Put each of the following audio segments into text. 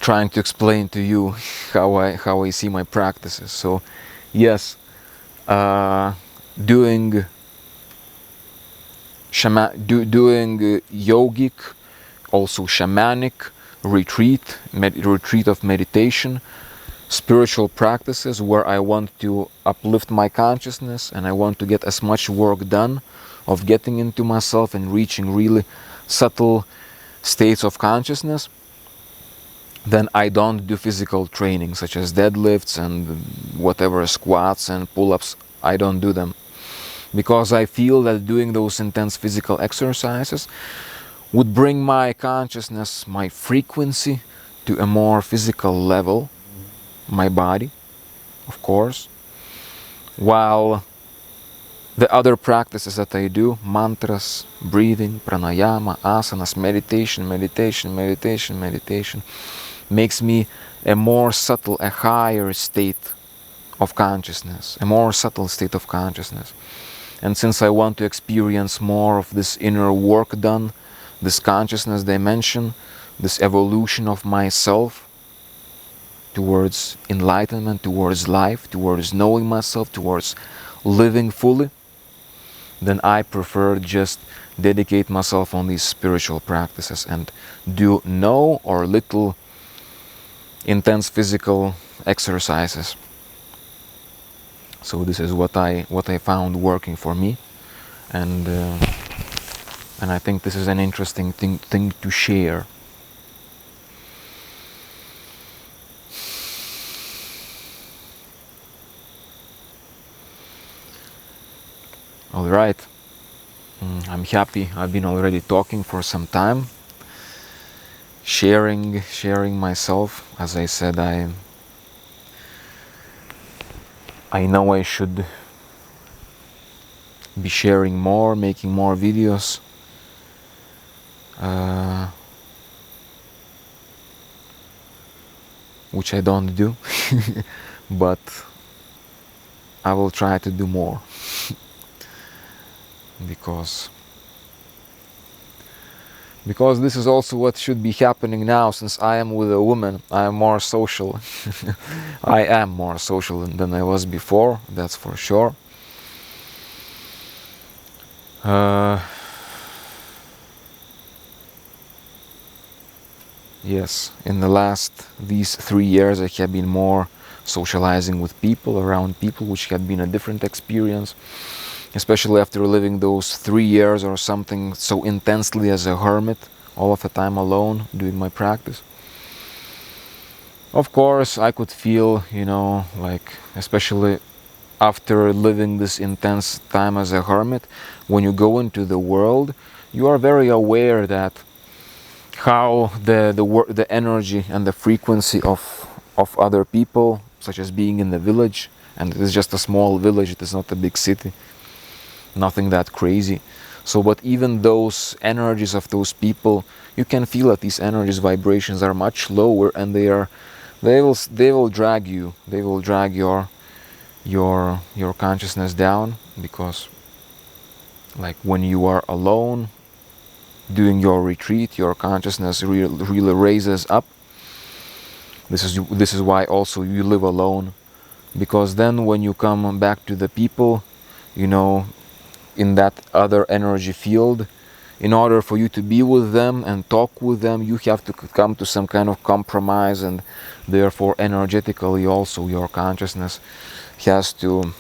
trying to explain to you how I see my practices. So yes, doing yogic, also shamanic retreat of meditation, spiritual practices where I want to uplift my consciousness and I want to get as much work done of getting into myself and reaching really subtle states of consciousness. Then I don't do physical training such as deadlifts and whatever, squats and pull-ups. I don't do them because I feel that doing those intense physical exercises would bring my consciousness, my frequency, to a more physical level, my body, of course, while the other practices that I do, mantras, breathing, pranayama, asanas, meditation, makes me a more subtle, a higher state of consciousness, a more subtle state of consciousness. And since I want to experience more of this inner work done, this consciousness dimension, this evolution of myself towards enlightenment, towards life, towards knowing myself, towards living fully, then I prefer just dedicate myself on these spiritual practices and do no or little intense physical exercises. So this is what I found working for me, and I think this is an interesting thing to share. All right, I'm happy. I've been already talking for some time, sharing myself. As I said, I know I should be sharing more, making more videos. Which I don't do, but I will try to do more because this is also what should be happening now. Since I am with a woman, I am more social. I am more social than I was before, that's for sure. Yes, in the these 3 years I have been more socializing with people, around people, which had been a different experience, especially after living those 3 years or something so intensely as a hermit, all of the time alone, doing my practice. Of course, I could feel, like, especially after living this intense time as a hermit, when you go into the world, you are very aware that how the energy and the frequency of other people, such as being in the village, and it is just a small village, it is not a big city, nothing that crazy. So, but even those energies of those people, you can feel that these energies, vibrations are much lower, and they will drag you, they will drag your consciousness down, because like when you are alone doing your retreat, your consciousness really raises up. This is why also you live alone, because then when you come back to the people, in that other energy field, in order for you to be with them and talk with them, you have to come to some kind of compromise, and therefore energetically also your consciousness has to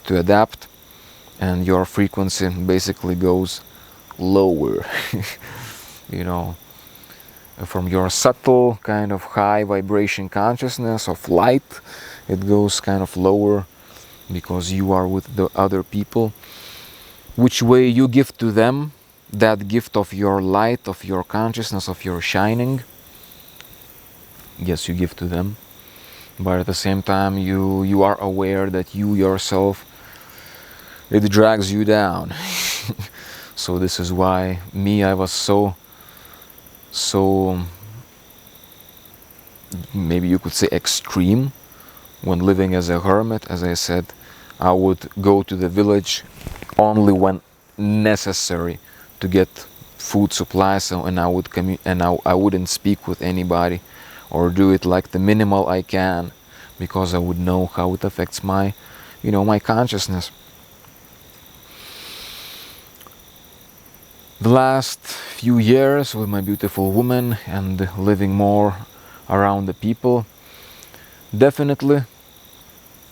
adapt, and your frequency basically goes lower. From your subtle kind of high vibration consciousness of light, it goes kind of lower, because you are with the other people. Which way you give to them that gift of your light, of your consciousness, of your shining, yes, you give to them, but at the same time you are aware that you yourself, it drags you down. So this is why I was so maybe you could say extreme when living as a hermit. As I said, I would go to the village only when necessary to get food supplies, and I would I wouldn't speak with anybody or do it like the minimal I can, because I would know how it affects my, my consciousness. The last few years with my beautiful woman and living more around the people, definitely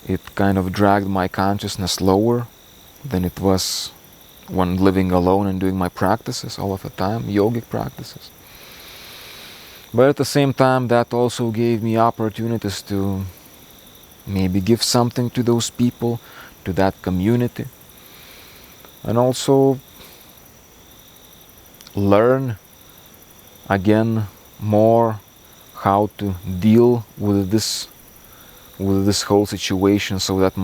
it kind of dragged my consciousness lower than it was when living alone and doing my practices all of the time, yogic practices. But at the same time, that also gave me opportunities to maybe give something to those people, to that community, and also learn again more how to deal with this whole situation, so that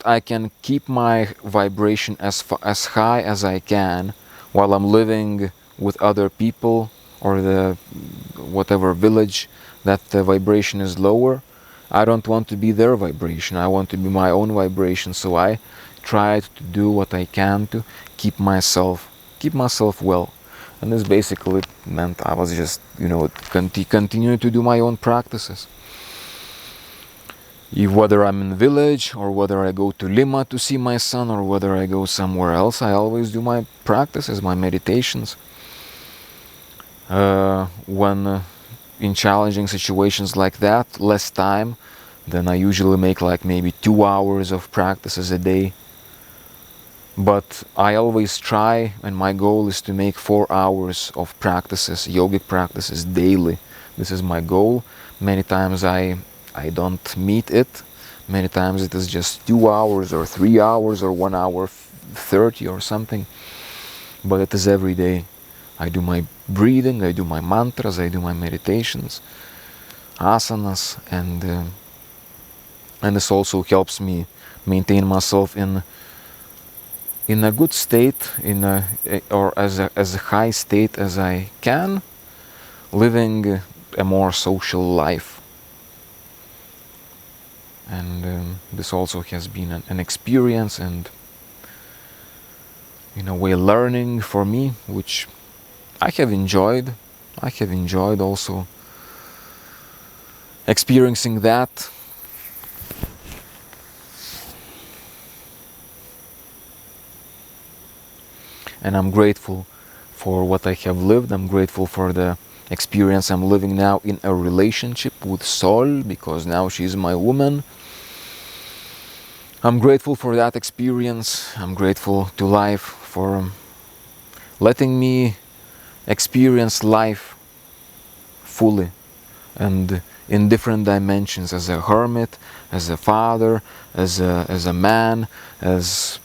I can keep my vibration as high as I can while I'm living with other people, or the whatever village that the vibration is lower. I don't want to be their vibration, I want to be my own vibration, so I tried to do what I can to keep myself well. And this basically meant I was just, continue to do my own practices. Whether I'm in the village, or whether I go to Lima to see my son, or whether I go somewhere else, I always do my practices, my meditations. When in challenging situations like that, less time, then I usually make like maybe 2 hours of practices a day. But I always try, and my goal is to make 4 hours of practices, yogic practices daily. This is my goal. Many times I don't meet it. Many times it is just 2 hours or 3 hours or 1 hour 30 or something. But it is every day. I do my breathing, I do my mantras, I do my meditations, asanas, and this also helps me maintain myself in a good state, or as a high state as I can, living a more social life. And this also has been an experience, and in a way learning for me, which I have enjoyed. I have enjoyed also experiencing that. And I'm grateful for what I have lived. I'm grateful for the experience I'm living now in a relationship with Sol, because now she's my woman. I'm grateful for that experience. I'm grateful to life for letting me experience life fully and in different dimensions, as a hermit, as a father, as a man, as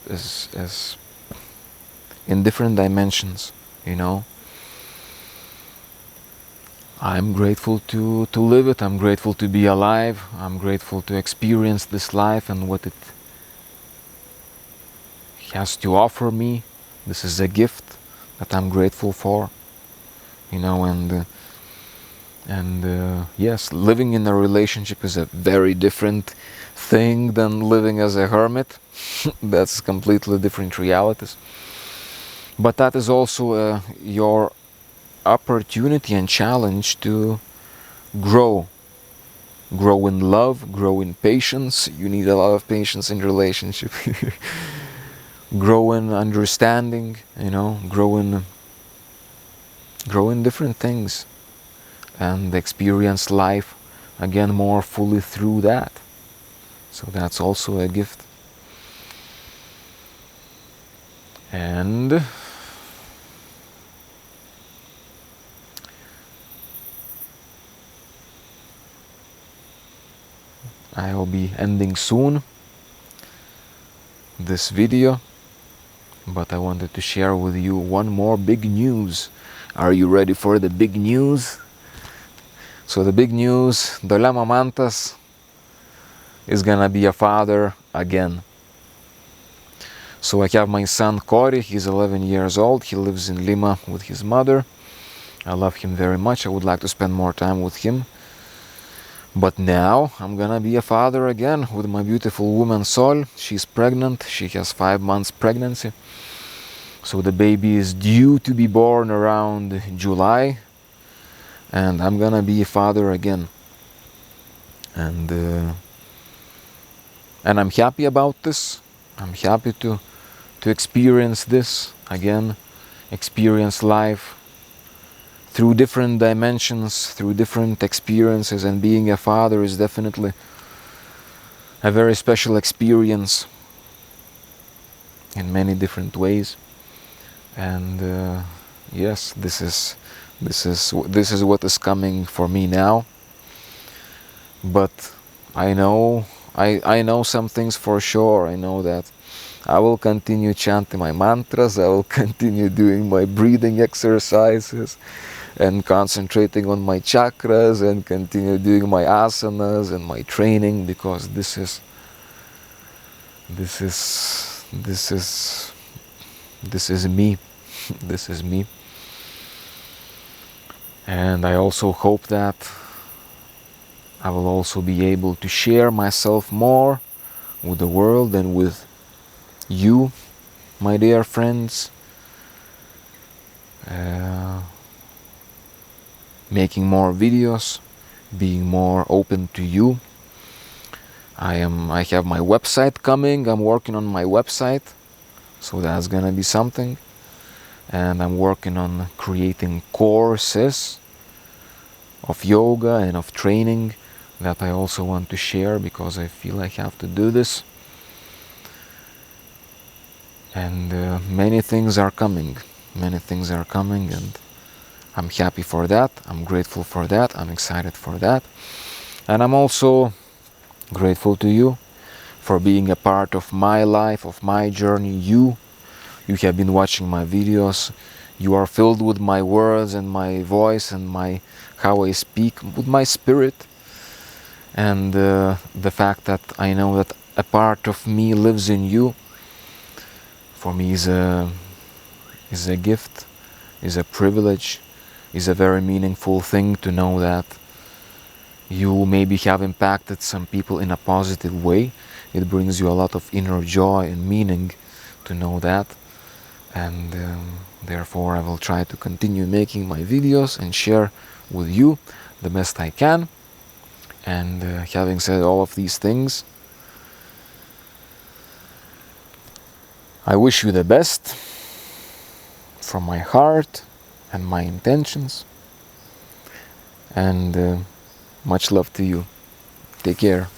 in different dimensions, I'm grateful to live it. I'm grateful to be alive. I'm grateful to experience this life and what it has to offer me. This is a gift that I'm grateful for, and yes, living in a relationship is a very different thing than living as a hermit. That's completely different realities. But that is also your opportunity and challenge to grow in love, grow in patience. You need a lot of patience in relationship. Grow in understanding, grow in different things, and experience life again more fully through that. So that's also a gift. And I will be ending soon this video, but I wanted to share with you one more big news. Are you ready for the big news? So the big news, Dolama Mantas is gonna be a father again. So I have my son Cory, he's 11 years old, he lives in Lima with his mother. I love him very much, I would like to spend more time with him. But now I'm gonna be a father again with my beautiful woman Sol. She's pregnant, she has 5 months pregnancy. So the baby is due to be born around July. and I'm gonna be a father again. And I'm happy about this. I'm happy to experience this again, experience life through different dimensions, through different experiences. And being a father is definitely a very special experience in many different ways. And yes, this is what is coming for me now. But I know some things for sure. I know that I will continue chanting my mantras, I will continue doing my breathing exercises and concentrating on my chakras, and continue doing my asanas and my training, because this is me. This is me. And I also hope that I will also be able to share myself more with the world and with you, my dear friends, making more videos, being more open to you. I have my website coming. I'm working on my website, so that's gonna be something. And I'm working on creating courses of yoga and of training that I also want to share, because I feel I have to do this. And many things are coming. Many things are coming, and I'm happy for that. I'm grateful for that. I'm excited for that. And I'm also grateful to you for being a part of my life, of my journey. You have been watching my videos. You are filled with my words and my voice and my how I speak, with my spirit. And the fact that I know that a part of me lives in you, for me is a gift, is a privilege, is a very meaningful thing to know that you maybe have impacted some people in a positive way. It brings you a lot of inner joy and meaning to know that. And therefore I will try to continue making my videos and share with you the best I can. And having said all of these things, I wish you the best from my heart and my intentions. And much love to you. Take care.